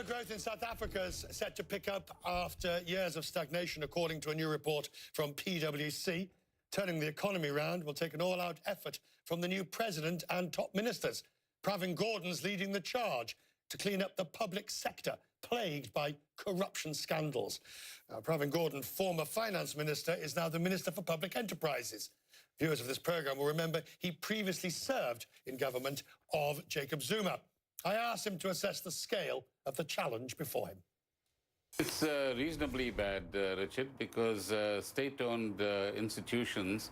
growth in South Africa is set to pick up after years of stagnation, according to a new report from PwC. Turning the economy round will take an all-out effort from the new president and top ministers. Pravin Gordhan's leading the charge to clean up the public sector, plagued by corruption scandals. Pravin Gordhan, former finance minister, is now the Minister for Public Enterprises. Viewers of this programme will remember he previously served in government of Jacob Zuma. I asked him to assess the scale of the challenge before him. It's reasonably bad, Richard, because state-owned institutions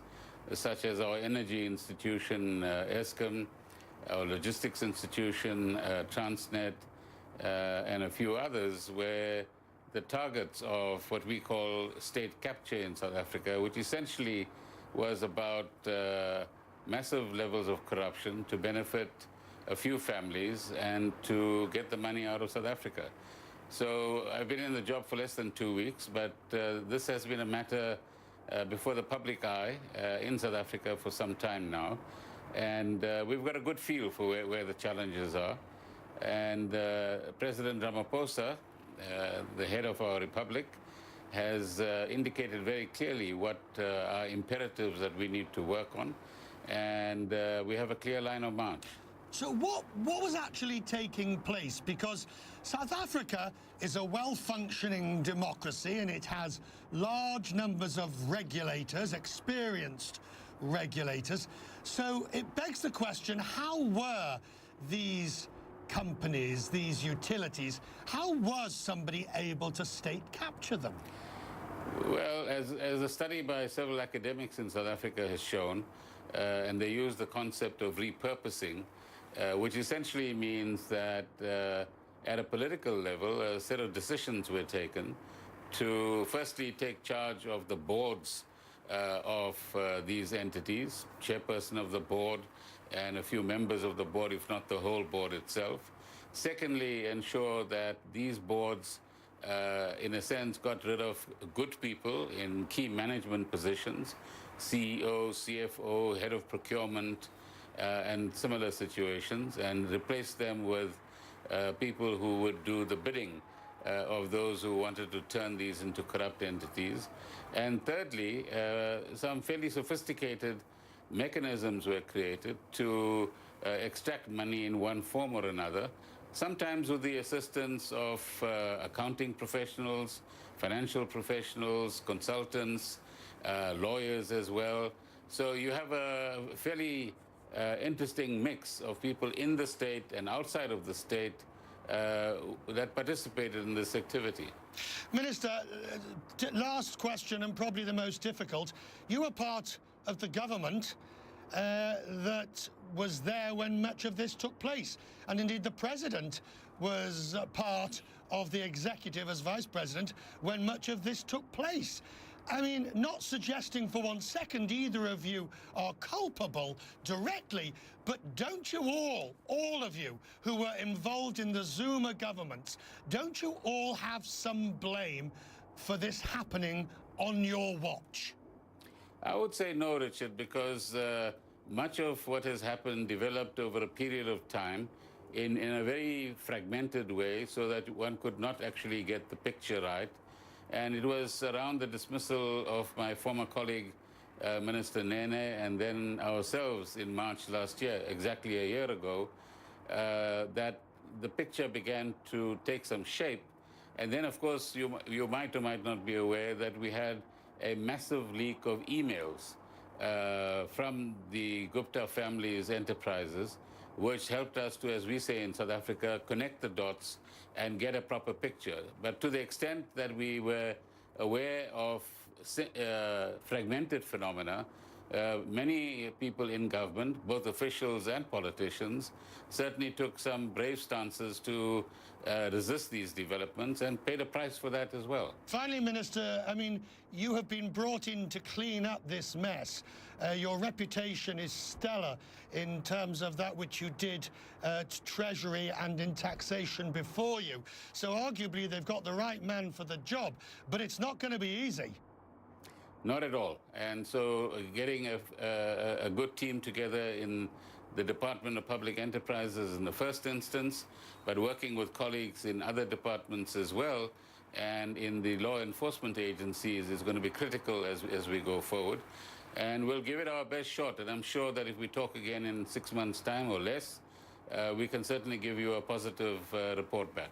such as our energy institution, Eskom, our logistics institution, Transnet, and a few others were the targets of what we call state capture in South Africa, which essentially was about massive levels of corruption to benefit a few families and to get the money out of South Africa. So I've been in the job for less than 2 weeks, but this has been a matter before the public eye in South Africa for some time now. And we've got a good feel for where the challenges are. And President Ramaphosa, the head of our republic, has indicated very clearly what are imperatives that we need to work on. And we have a clear line of march. So what was actually taking place? Because South Africa is a well-functioning democracy and it has large numbers of regulators, experienced regulators. So it begs the question, how were these companies, these utilities, how was somebody able to state capture them? Well, as a study by several academics in South Africa has shown, and they use the concept of repurposing, which essentially means that at a political level, a set of decisions were taken to firstly take charge of the boards of these entities, chairperson of the board and a few members of the board, if not the whole board itself. Secondly, ensure that these boards, in a sense, got rid of good people in key management positions, CEO, CFO, head of procurement, and similar situations, and replace them with people who would do the bidding of those who wanted to turn these into corrupt entities. And thirdly, some fairly sophisticated mechanisms were created to extract money in one form or another, sometimes with the assistance of accounting professionals, financial professionals, consultants, lawyers as well. So you have a fairly interesting mix of people in the state and outside of the state that participated in this activity. Minister, last question, and probably the most difficult. You were part of the government that was there when much of this took place. And indeed, the president was part of the executive as vice president when much of this took place. I mean, not suggesting for 1 second either of you are culpable directly, but don't you all of you who were involved in the Zuma governments, don't you all have some blame for this happening on your watch? I would say no, Richard, because much of what has happened developed over a period of time in a very fragmented way so that one could not actually get the picture right. And it was around the dismissal of my former colleague, Minister Nene, and then ourselves in March last year, exactly a year ago, that the picture began to take some shape. And then, of course, you might or might not be aware that we had a massive leak of emails from the Gupta family's enterprises, which helped us to, as we say in South Africa, connect the dots and get a proper picture. But to the extent that we were aware of fragmented phenomena, many people in government, both officials and politicians, certainly took some brave stances to resist these developments and paid a price for that as well. Finally, Minister, I mean, you have been brought in to clean up this mess. Your reputation is stellar in terms of that which you did to Treasury and in taxation before you. So arguably they've got the right man for the job, but it's not going to be easy. Not at all. And so getting a good team together in the Department of Public Enterprises in the first instance, but working with colleagues in other departments as well and in the law enforcement agencies is going to be critical as we go forward. And we'll give it our best shot. And I'm sure that if we talk again in 6 months' time or less, we can certainly give you a positive report back.